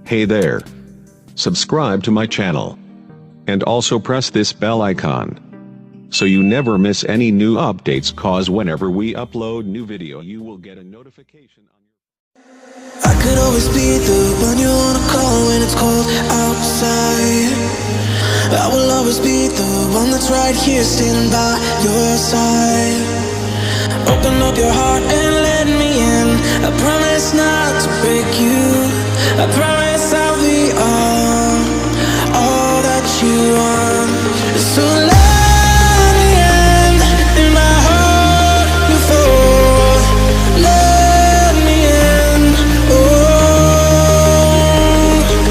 Hey there. Subscribe to my channel. And also press this bell icon, so you never miss any new updates, cause whenever we upload new video you will get a notification on your... I could always be the one you wanna call when it's cold outside. I will always be the one that's right here standing by your side. Open up your heart and let me in. I promise not to break you. I promise I'll be all that you want. So let me in my heart before. Let me in. Oh,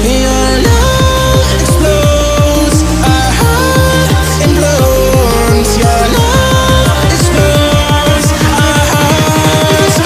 your love explodes. Our hearts implodes. Your love explodes. Our hearts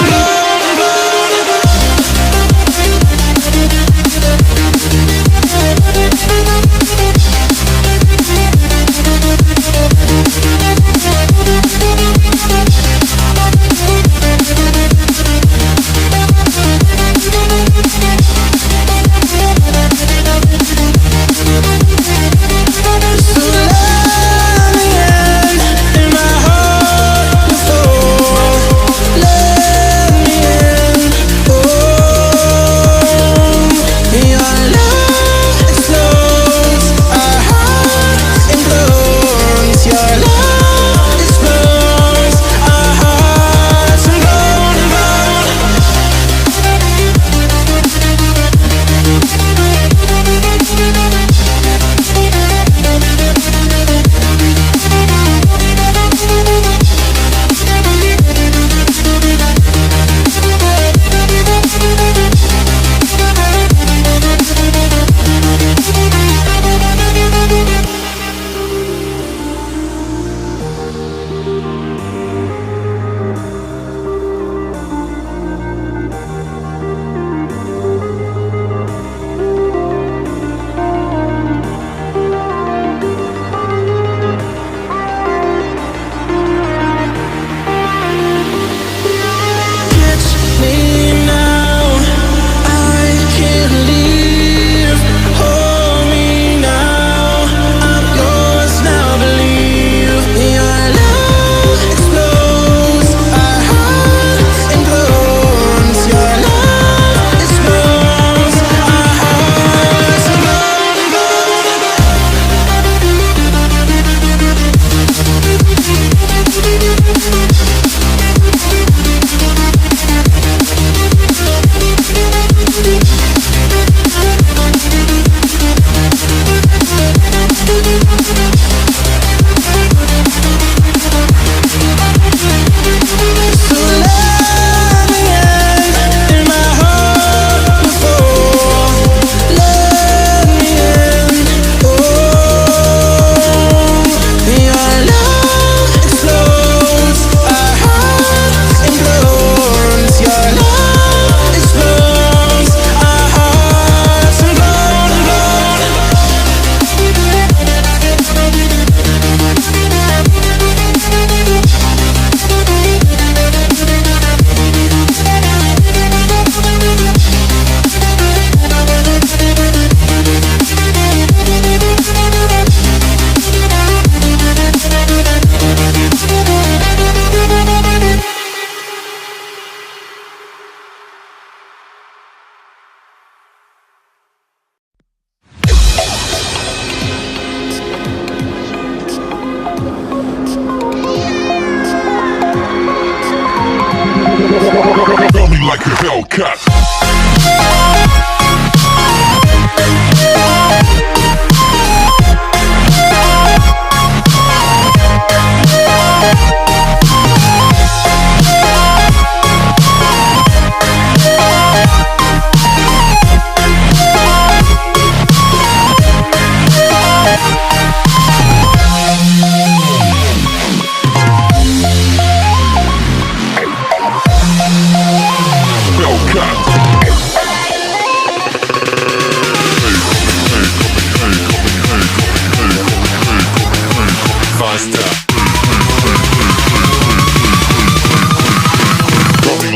like a Hellcat.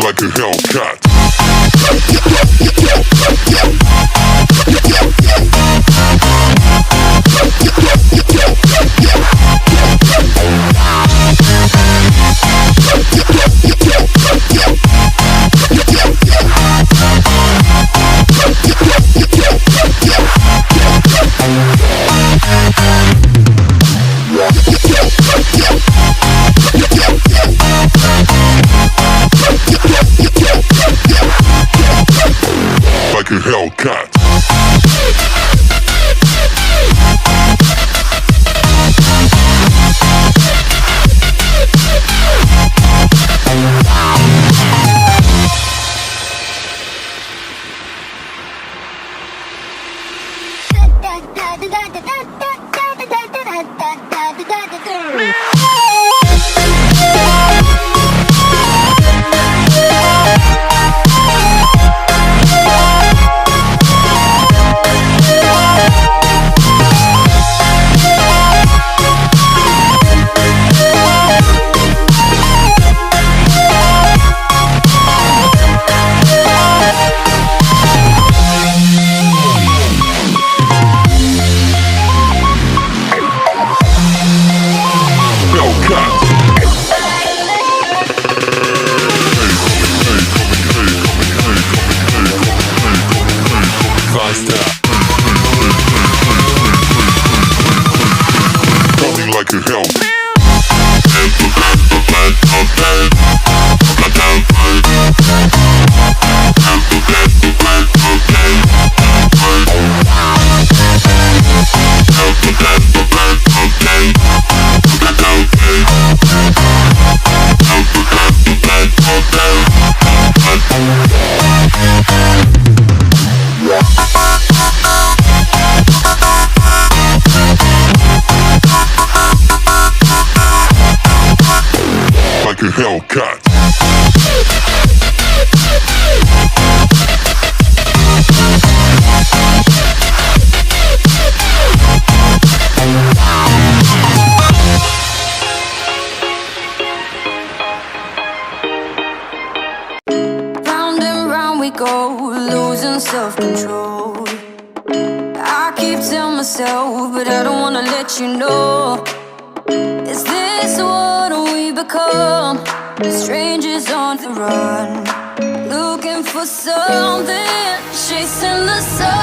Like a Hellcat. Hellcat. Round and round we go, losing self-control. I keep telling myself, but I don't wanna let you know. Is this what we become? Strangers on the run, looking for something, chasing the sun.